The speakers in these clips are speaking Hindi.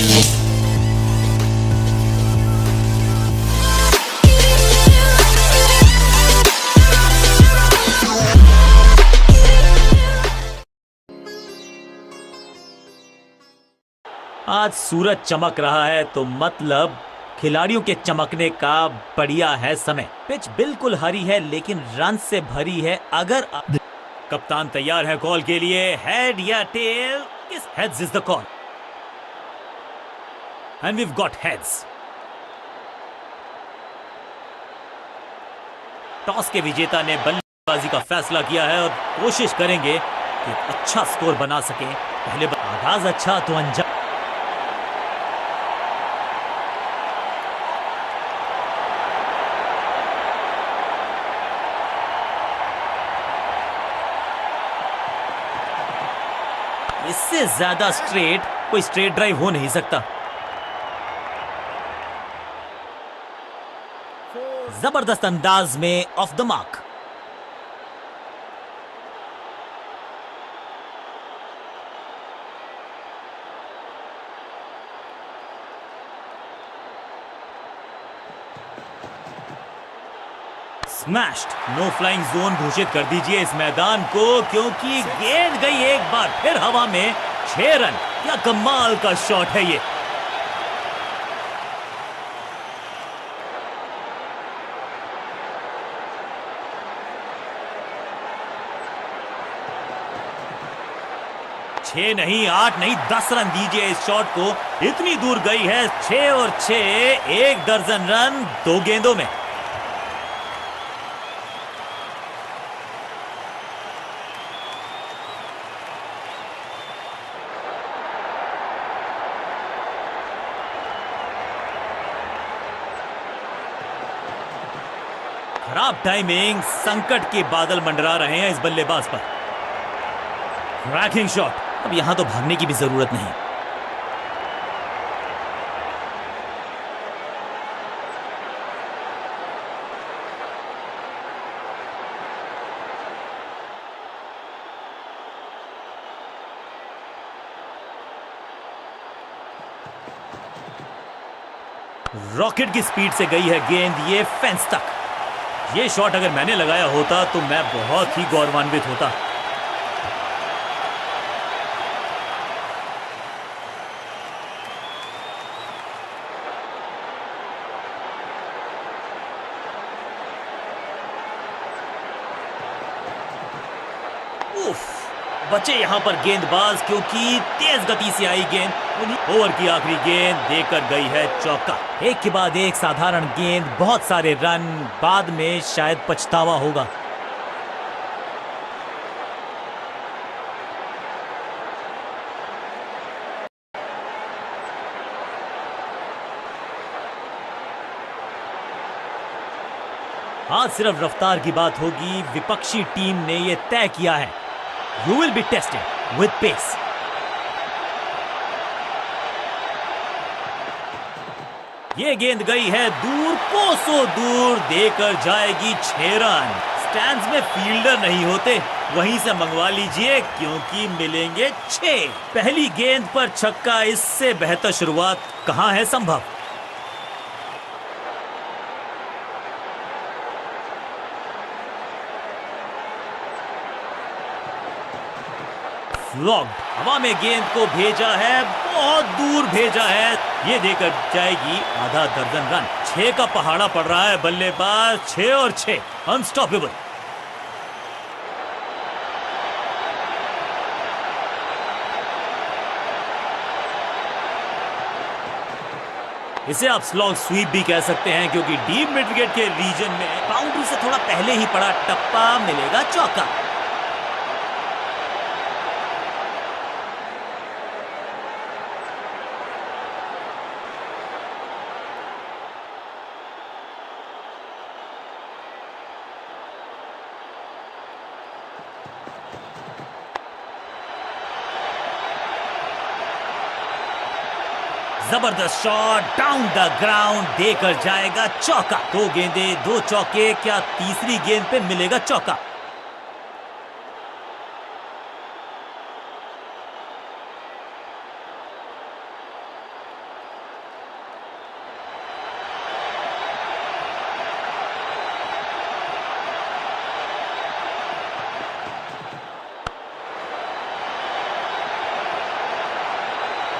आज सूरज चमक रहा है तो मतलब खिलाड़ियों के चमकने का बढ़िया है समय। पिच बिल्कुल हरी है लेकिन रन से भरी है। अगर कप्तान तैयार है कॉल के लिए, हेड या टेल? किस heads is the call and we have got heads. Toss के विजेता ने बल्लेबाजी का फैसला किया है और कोशिश करेंगे कि अच्छा स्कोर बना सके। पहले आगाज अच्छा तो अंजाम। इससे ज्यादा स्ट्रेट कोई स्ट्रेट ड्राइव हो नहीं सकता। जबरदस्त अंदाज में off the mark. Smashed. No flying zone घोषित कर दीजिए इस मैदान को, क्योंकि गेंद गई एक बार फिर हवा में। 6 रन। क्या कमाल का शॉट है ये। छह नहीं, 8 नहीं, 10 रन दीजिए इस शॉट को। इतनी दूर गई है। 6 और 6, 1 दर्जन रन 2 गेंदों में। खराब टाइमिंग। संकट के बादल मंडरा रहे हैं इस बल्लेबाज पर। Cracking shot. अब यहां तो भागने की भी जरूरत नहीं। रॉकेट की स्पीड से गई है गेंद ये फेंस तक। ये शॉट अगर मैंने लगाया होता तो मैं बहुत ही गौरवान्वित होता। बचे यहां पर गेंदबाज, क्योंकि तेज गति से आई गेंद। ओवर की आखिरी गेंद देकर गई है चौका। एक के बाद एक साधारण गेंद, बहुत सारे रन। बाद में शायद पछतावा होगा। आज सिर्फ रफ्तार की बात होगी। विपक्षी टीम ने यह तय किया है, You will be tested with pace. ये गेंद गई है दूर, कोसों दूर, देकर जाएगी 6 रन। स्टैंड्स में फील्डर नहीं होते, वहीं से मंगवा लीजिए क्योंकि मिलेंगे 6। पहली गेंद पर छक्का, इससे बेहतर शुरुआत कहां है संभव। लॉक्ड। हवा में गेंद को भेजा है, बहुत दूर भेजा है। ये देकर जाएगी आधा दर्जन रन। 6 का पहाड़ा पड़ रहा है बल्लेबाज। 6 और 6 अनस्टॉपेबल। इसे आप स्लॉग स्वीप भी कह सकते हैं, क्योंकि डीप मिड विकेट के रीजन में बाउंड्री से थोड़ा पहले ही पड़ा टप्पा, मिलेगा चौका। जबरदस्त शॉट डाउन द ग्राउंड, देकर जाएगा चौका। 2 गेंदे 2 चौके, क्या तीसरी गेंद पे मिलेगा चौका।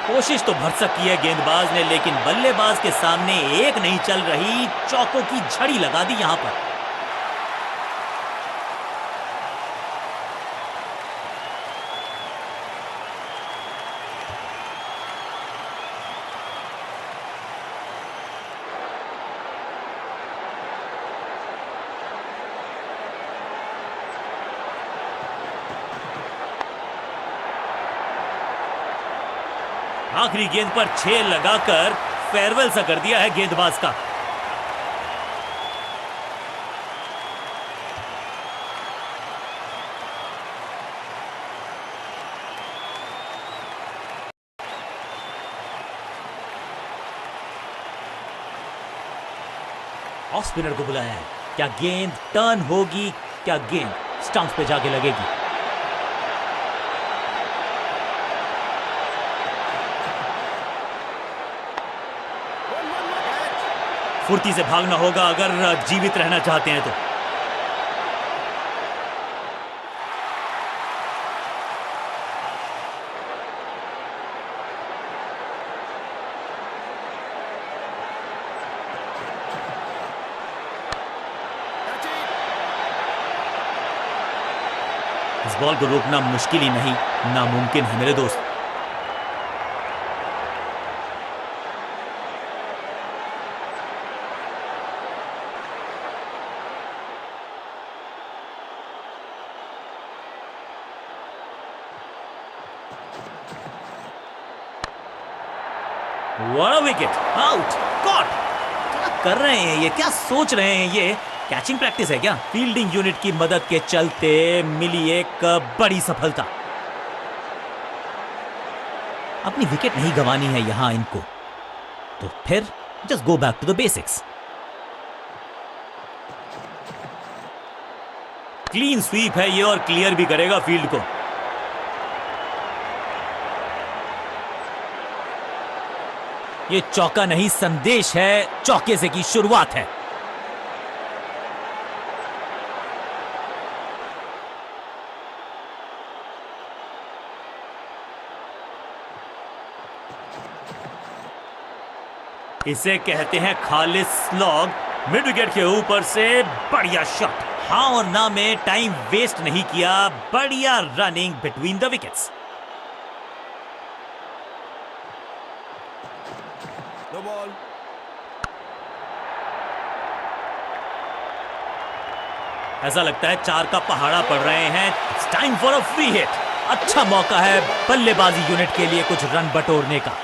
कोशिश तो भरसक की है गेंदबाज ने, लेकिन बल्लेबाज के सामने एक नहीं चल रही, चौकों की झड़ी लगा दी यहां पर। आखिरी गेंद पर 6 लगाकर फेयरवेल सा कर दिया है गेंदबाज का। ऑफ स्पिनर को बुलाया है। क्या गेंद टर्न होगी? क्या गेंद स्टंप पे जाके लगेगी? फुर्ती से भागना होगा अगर जीवित रहना चाहते हैं तो। इस बॉल को रोकना मुश्किल ही नहीं, नामुमकिन है मेरे दोस्त। What a wicket! Out! Caught! क्या कर रहे हैं ये? क्या सोच रहे हैं ये? कैचिंग प्रैक्टिस है क्या? फील्डिंग यूनिट की मदद के चलते मिली एक बड़ी सफलता। अपनी विकेट नहीं गंवानी है यहां इनको, तो फिर just go back to the basics. Clean sweep है ये और क्लियर भी करेगा फील्ड को। ये चौका नहीं, संदेश है, चौके से की शुरुआत है। इसे कहते हैं खालिस स्लॉग। मिड विकेट के ऊपर से बढ़िया शॉट। हाँ और ना में टाइम वेस्ट नहीं किया, बढ़िया running between the wickets. No ball. ऐसा लगता है 4 का पहाड़ा पड़ रहे हैं। It's time for a free hit. अच्छा मौका है बल्लेबाजी यूनिट के लिए कुछ रन बटोरने का।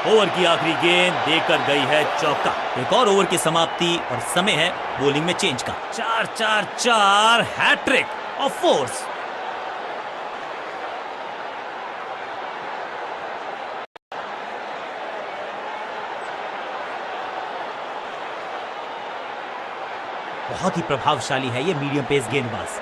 ओवर की आखिरी गेंद देकर गई है चौका। एक और ओवर की समाप्ति और समय है बॉलिंग में चेंज का। 4-4-4 हैट्रिक ऑफ फोर्स। बहुत ही प्रभावशाली है ये मीडियम पेस गेंदबाज।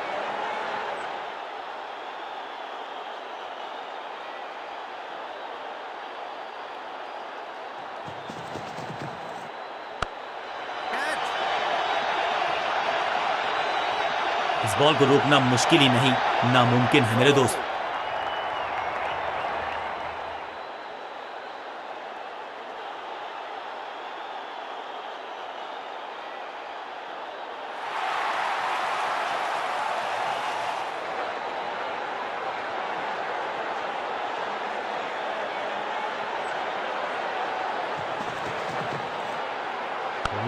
इस बॉल को रोकना मुश्किल ही नहीं, नामुमकिन है मेरे दोस्त।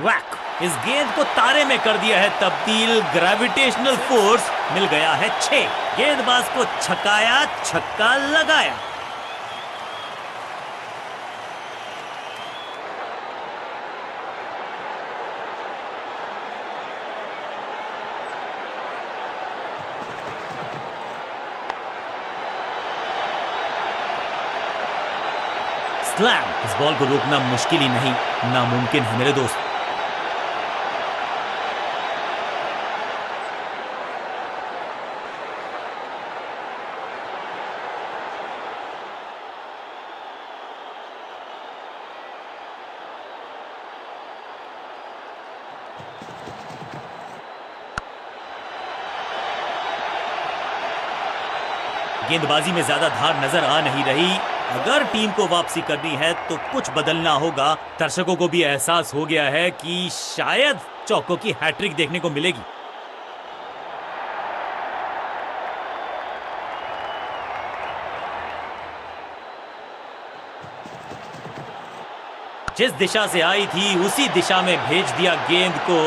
वैक! इस गेंद को तारे में कर दिया है तब्दील। ग्रेविटेशनल फोर्स मिल गया है 6। गेंदबाज को छकाया, छक्का लगाया। स्लैम! इस बॉल को रोकना मुश्किल ही नहीं, नामुमकिन है मेरे दोस्त। गेंदबाजी में ज्यादा धार नजर आ नहीं रही। अगर टीम को वापसी करनी है तो कुछ बदलना होगा। दर्शकों को भी एहसास हो गया है कि शायद चौको की हैट्रिक देखने को मिलेगी। जिस दिशा से आई थी उसी दिशा में भेज दिया गेंद को।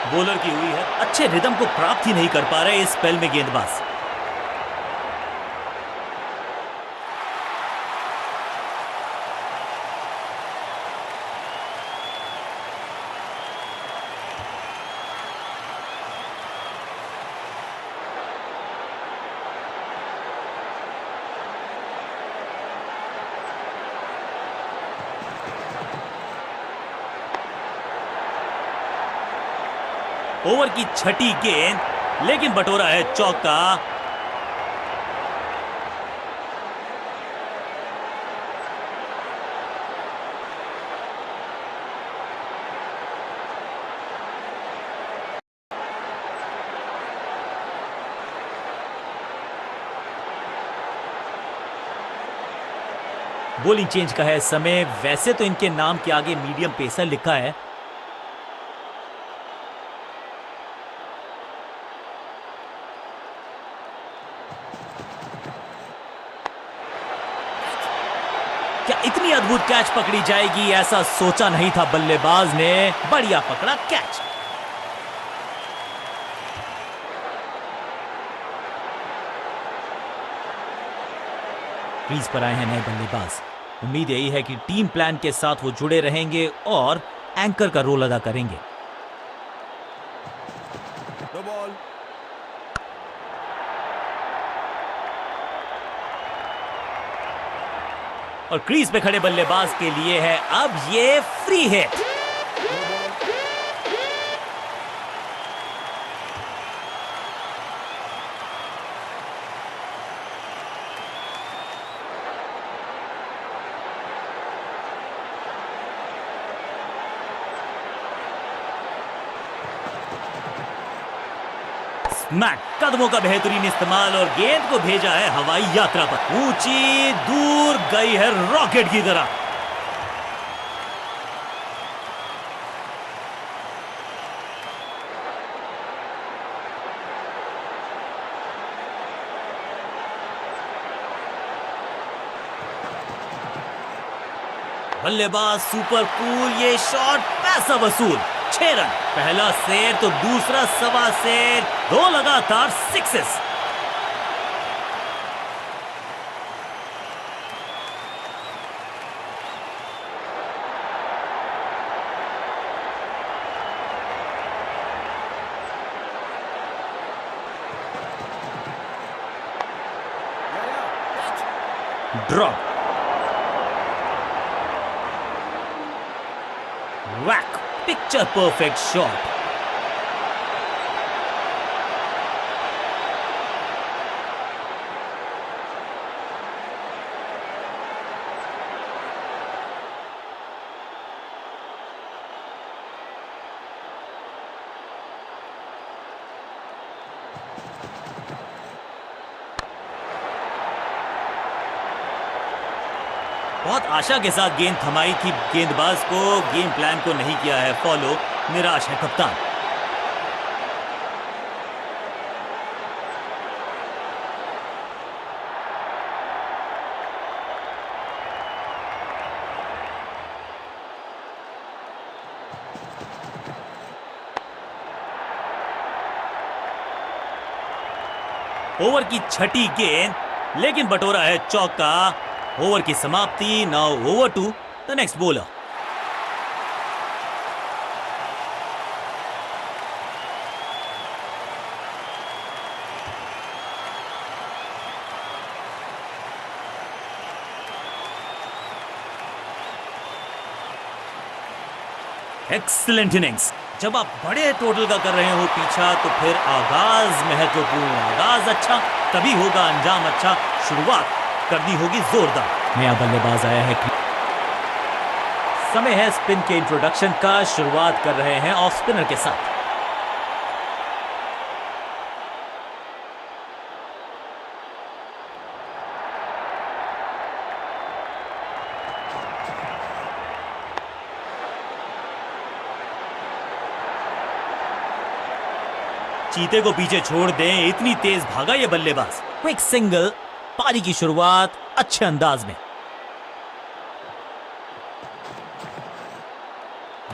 बॉलर की हुई है, अच्छे रिदम को प्राप्त ही नहीं कर पा रहे इस स्पेल में गेंदबाज। ओवर की छठी गेंद, लेकिन बटोरा है चौका। बॉलिंग चेंज का है समय। वैसे तो इनके नाम के आगे मीडियम पेसर लिखा है। क्या इतनी अद्भुत कैच पकड़ी जाएगी, ऐसा सोचा नहीं था बल्लेबाज ने। बढ़िया पकड़ा कैच। क्रीज पर आए हैं नए बल्लेबाज। उम्मीद यही है कि टीम प्लान के साथ वो जुड़े रहेंगे और एंकर का रोल अदा करेंगे। और क्रीज पे खड़े बल्लेबाज के लिए है अब ये फ्री हिट। स्मैक, कदमों का बेहतरीन इस्तेमाल और गेंद को भेजा है हवाई यात्रा पर। ऊंची दूर गई है रॉकेट की तरह। बल्लेबाज सुपर कूल, ये शॉट पैसा वसूल। 6 रन, पहला शेर तो दूसरा सवा शेर, 2 लगातार sixes. Drop, whack, picture perfect shot। बहुत आशा के साथ गेंद थमाई थी गेंदबाज को, गेम प्लान को नहीं किया है फॉलो। निराश है कप्तान। ओवर की छठी गेंद, लेकिन बटोरा है चौका। ओवर की समाप्ति। Now over to the next bowler. Excellent innings. जब आप बड़े टोटल का कर रहे हो पीछा तो फिर आगाज महत्वपूर्ण। आगाज अच्छा तभी होगा अंजाम अच्छा। शुरुआत करनी होगी जोरदार। नया बल्लेबाज आया है। समय है स्पिन के इंट्रोडक्शन का। शुरुआत कर रहे हैं ऑफ स्पिनर के साथ। चीते को पीछे छोड़ दें, इतनी तेज भागा ये बल्लेबाज। क्विक सिंगल, पारी की शुरुआत अच्छे अंदाज में।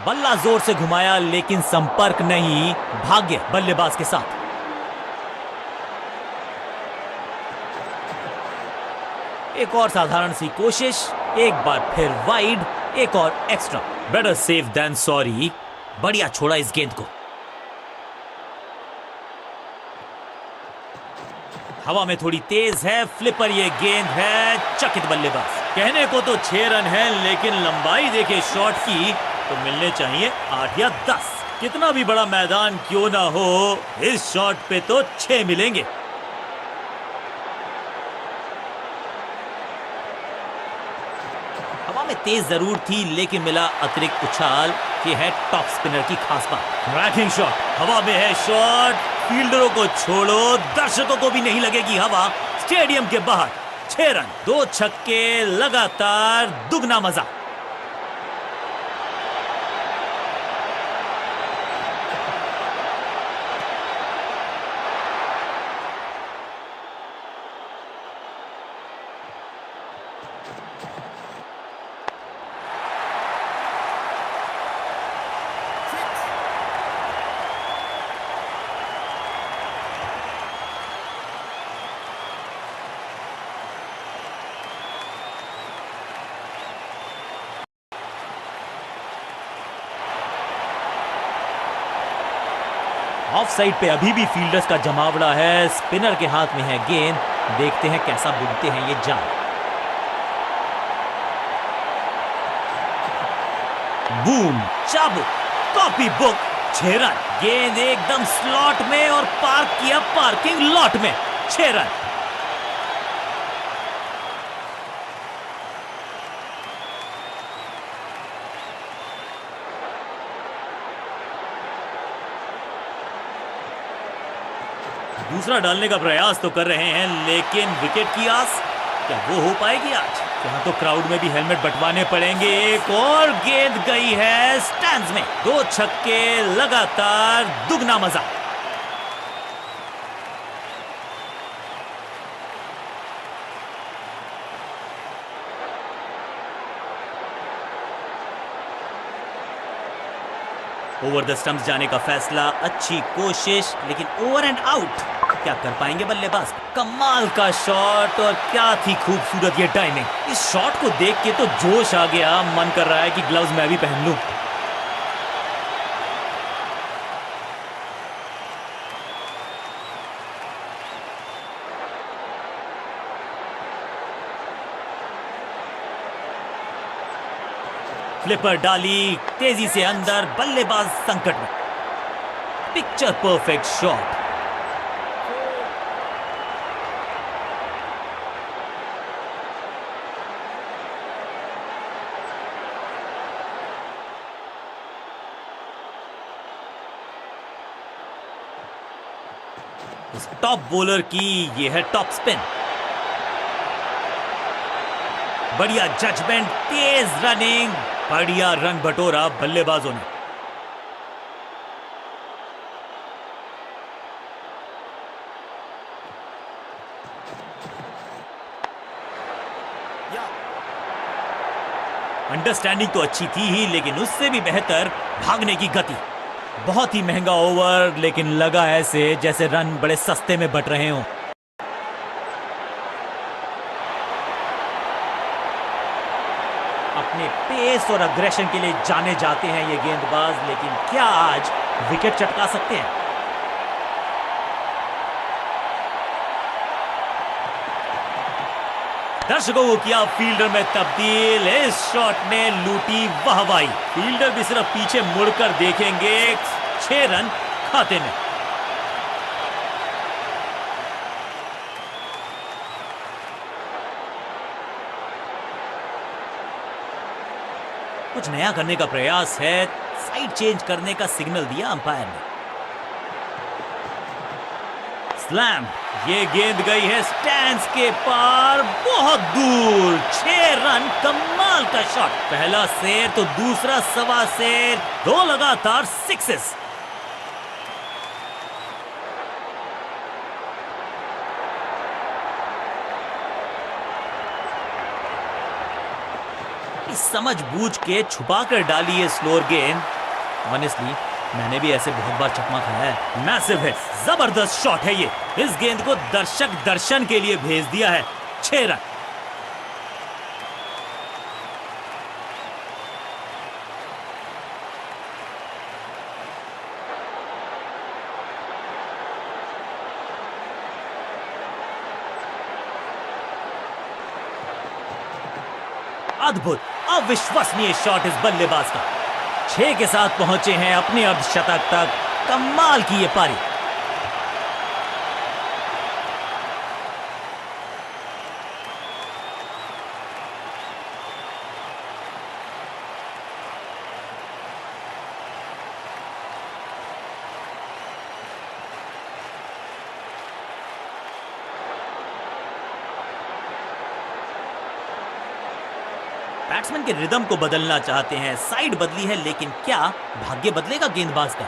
बल्ला जोर से घुमाया लेकिन संपर्क नहीं, भाग्य बल्लेबाज के साथ। एक और साधारण सी कोशिश, एक बार फिर वाइड, एक और extra. Better safe than sorry. बढ़िया छोड़ा इस गेंद को। हवा में थोड़ी तेज है, फ्लिपर ये गेंद है, चकित बल्लेबाज। कहने को तो 6 रन है, लेकिन लंबाई देखे शॉट की तो मिलने चाहिए 8 या 10। कितना भी बड़ा मैदान क्यों ना हो, इस शॉट पे तो 6 मिलेंगे। हवा में तेज जरूर थी, लेकिन मिला अतिरिक्त उछाल। ये है टॉप स्पिनर की खास बात। रैकिंग शॉट, हवा में है शॉट, फील्डरों को छोड़ो, दर्शकों को भी नहीं लगेगी हवा। स्टेडियम के बाहर 6 रन, 2 छक्के लगातार, दुगना मजा। ऑफ साइड पे अभी भी फील्डर्स का जमावड़ा है, स्पिनर के हाथ में है गेंद। देखते हैं कैसा बुनते हैं ये जाल। बूम, चाबुक, कॉपी बुक, 6 रन। गेंद एकदम स्लॉट में और पार्क किया पार्किंग लॉट में, 6 रन। दूसरा डालने का प्रयास तो कर रहे हैं, लेकिन विकेट की आस क्या वो हो पाएगी आज? यहाँ तो क्राउड में भी हेलमेट बंटवाने पड़ेंगे। एक और गेंद गई है स्टैंड्स में, 2 छक्के लगातार, दुगना मजा। ओवर द स्टंप्स जाने का फैसला, अच्छी कोशिश, लेकिन ओवर एंड आउट। क्या कर पाएंगे बल्लेबाज? कमाल का शॉट, और क्या थी खूबसूरत ये टाइमिंग। इस शॉट को देख के तो जोश आ गया, मन कर रहा है कि ग्लव्स मैं भी पहन लूं। फ्लिपर डाली, तेजी से अंदर, बल्लेबाज संकट में। Picture perfect shot. इस टॉप बॉलर की ये है टॉप स्पिन। बढ़िया जजमेंट, तेज रनिंग, बढ़िया रन बटोरा बल्लेबाजों ने। अंडरस्टैंडिंग तो अच्छी थी ही, लेकिन उससे भी बेहतर भागने की गति। बहुत ही महंगा ओवर, लेकिन लगा ऐसे जैसे रन बड़े सस्ते में बट रहे हों। अपने पेस और अग्रेशन के लिए जाने जाते हैं ये गेंदबाज, लेकिन क्या आज विकेट चटका सकते हैं? दर्शकों को किया फील्डर में तब्दील, इस शॉट ने लूटी वाहवाही। फील्डर भी सिर्फ पीछे मुड़कर देखेंगे, 6 रन खाते में। कुछ नया करने का प्रयास है, साइड चेंज करने का सिग्नल दिया अंपायर ने। स्लैम, ये गेंद गई है स्टैंड्स के पार, बहुत दूर, 6 रन, कमाल का शॉट। पहला सेर तो दूसरा सवा सेर, 2 लगातार सिक्सेस। समझबूझ के छुपा कर डाली है स्लोअर गेंद। ऑनेस्टली मैंने भी ऐसे बहुत बार चकमा खाया है। मैसिव हिट, जबरदस्त शॉट है ये। इस गेंद को दर्शक दर्शन के लिए भेज दिया है। 6 रन। अद्भुत, अविश्वसनीय शॉट इस बल्लेबाज का। 6 के साथ पहुंचे हैं अपने अर्धशतक तक। कमाल की ये पारी। बैट्समैन के रिदम को बदलना चाहते हैं। साइड बदली है, लेकिन क्या भाग्य बदलेगा गेंदबाज का?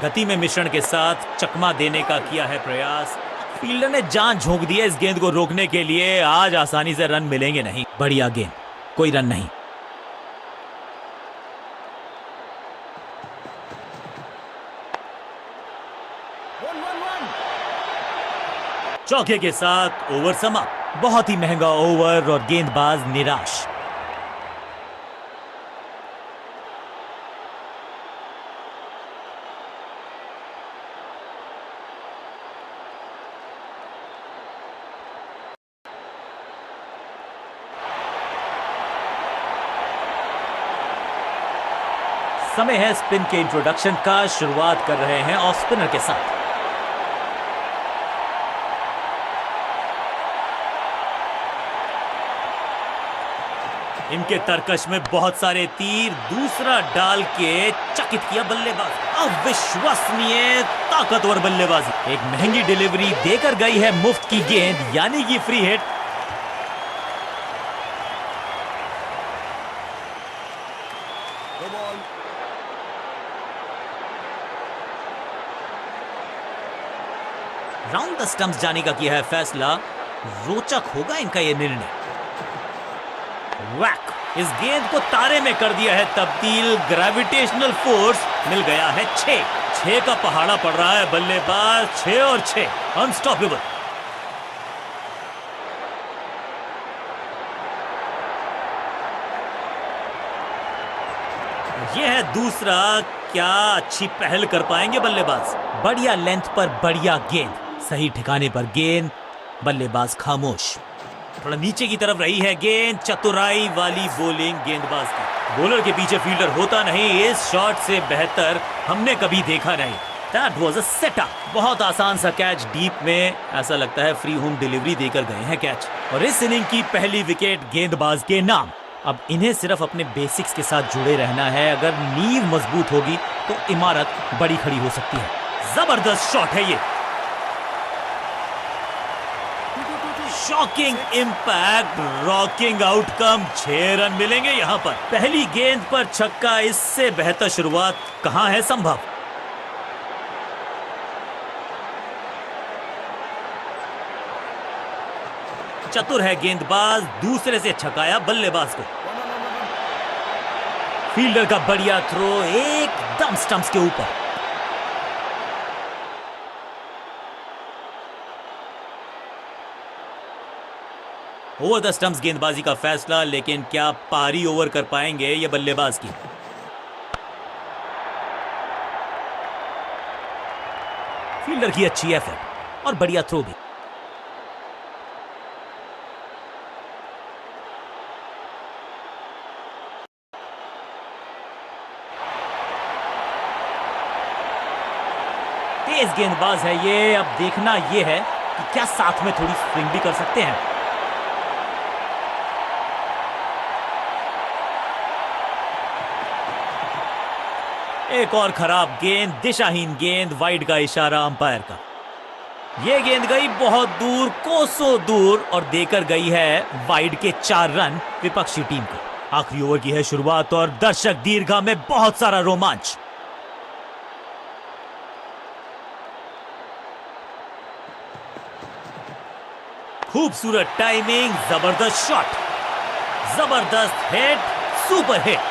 गति में मिश्रण के साथ चकमा देने का किया है प्रयास। फील्डर ने जान झोंक दी है इस गेंद को रोकने के लिए। आज आसानी से रन मिलेंगे नहीं। बढ़िया गेंद, कोई रन नहीं। चौके के साथ ओवर समाप्त। बहुत ही महंगा ओवर और गेंदबाज निराश। समय है स्पिन के इंट्रोडक्शन का। शुरुआत कर रहे हैं ऑफ स्पिनर के साथ। इनके तरकश में बहुत सारे तीर। दूसरा डाल के चकित किया बल्लेबाज। अविश्वसनीय ताकतवर बल्लेबाजी। एक महंगी डिलीवरी देकर गई है मुफ्त की गेंद, यानी कि free hit. Round the stumps जाने का किया है फैसला। रोचक होगा इनका यह निर्णय। वैक, इस गेंद को तारे में कर दिया है तब्दील। ग्रेविटेशनल फोर्स मिल गया है। 6 का पहाड़ा पड़ रहा है बल्लेबाज। 6 और 6, अनस्टॉपेबल। यह है दूसरा। क्या अच्छी पहल कर पाएंगे बल्लेबाज। बढ़िया लेंथ पर बढ़िया गेंद, सही ठिकाने पर गेंद। बल्लेबाज खामोश। थोड़ा नीचे की तरफ रही है गेंद। चतुराई वाली बॉलिंग गेंदबाज की। बॉलर के पीछे फील्डर होता नहीं। इस शॉट से बेहतर हमने कभी देखा नहीं। That was a setup। बहुत आसान सा कैच डीप में। ऐसा लगता है फ्री होम डिलीवरी देकर गए हैं कैच। और इस इनिंग की पहली विकेट गेंदबाज के नाम। अब इन्हें सिर्फ अपने बेसिक्स के साथ जुड़े रहना है। अगर नींव मजबूत होगी तो इमारत बड़ी खड़ी हो सकती है। जबरदस्त शॉट है ये। Shocking impact, rocking outcome. 6 run मिलेंगे यहां पर। पहली गेंद पर छक्का। इससे बेहतर शुरुआत कहां है संभव। चतुर है गेंदबाज। दूसरे से छकाया बल्लेबाज को। फील्डर का बढ़िया थ्रो एकदम स्टंप्स के ऊपर। ओवर द स्टंप्स गेंदबाजी का फैसला। लेकिन क्या पारी ओवर कर पाएंगे ये बल्लेबाज की। फील्डर की अच्छी एफर्ट और बढ़िया थ्रो भी। तेज गेंदबाज है ये। अब देखना यह है कि क्या साथ में थोड़ी स्विंग भी कर सकते हैं। एक और खराब गेंद, दिशाहीन गेंद। वाइड का इशारा अंपायर का। यह गेंद गई बहुत दूर, कोसों दूर, और देकर गई है वाइड के 4 रन विपक्षी टीम को। आखिरी ओवर की है शुरुआत और दर्शक दीर्घा में बहुत सारा रोमांच। खूबसूरत टाइमिंग, जबरदस्त शॉट। जबरदस्त हिट, सुपर हिट।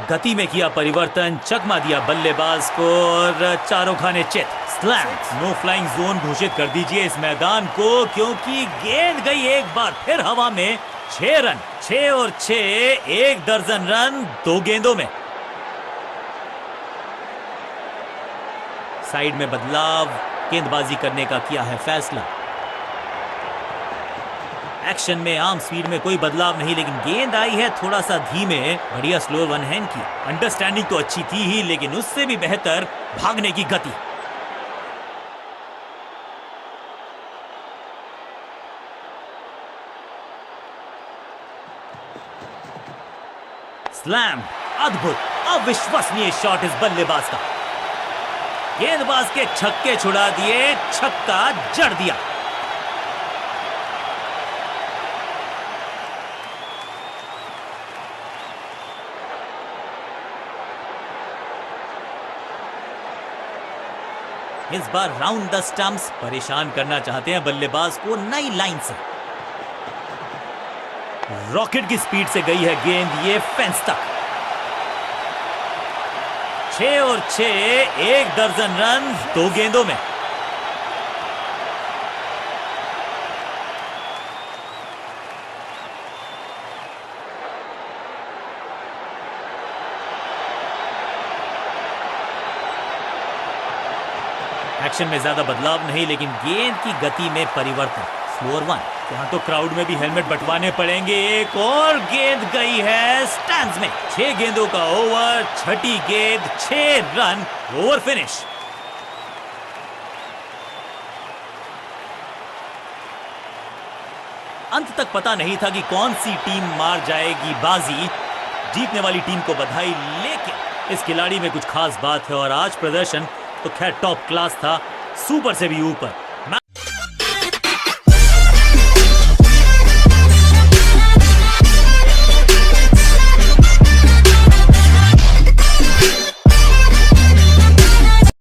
गति में किया परिवर्तन, चकमा दिया बल्लेबाज को और चारों खाने चित। स्लैम, नो फ्लाइंग जोन घोषित कर दीजिए इस मैदान को, क्योंकि गेंद गई एक बार फिर हवा में। 6 रन, 6 और 6, 1 दर्जन रन 2 गेंदों में। साइड में बदलाव, गेंदबाजी करने का किया है फैसला। एक्शन में आर्म स्पीड में कोई बदलाव नहीं, लेकिन गेंद आई है थोड़ा सा धीमे। बढ़िया स्लो वन हैंड की। अंडरस्टैंडिंग तो अच्छी थी ही, लेकिन उससे भी बेहतर भागने की गति। स्लैम, अद्भुत, अविश्वसनीय शॉट इस बल्लेबाज का। गेंदबाज के छक्के छुड़ा दिए, छक्का जड़ दिया। इस बार राउंड द स्टंप्स, परेशान करना चाहते हैं बल्लेबाज को नई लाइन से। रॉकेट की स्पीड से गई है गेंद ये फेंस तक। 6 और 6, 1 दर्जन रन 2 गेंदों में। एक्शन में ज्यादा बदलाव नहीं, लेकिन गेंद की गति में परिवर्तन। स्लोअर वन, यहां तो क्राउड में भी हेलमेट बंटवाने पड़ेंगे। एक और गेंद गई है स्टैंड्स में। 6 गेंदों का ओवर, छठी गेंद, 6 रन, ओवर फिनिश। अंत तक पता नहीं था कि कौन सी टीम मार जाएगी बाजी। जीतने वाली टीम को बधाई, लेकिन इस खिलाड़ी में कुछ खास बात है और आज प्रदर्शन तो खैर टॉप क्लास था, सुपर से भी ऊपर।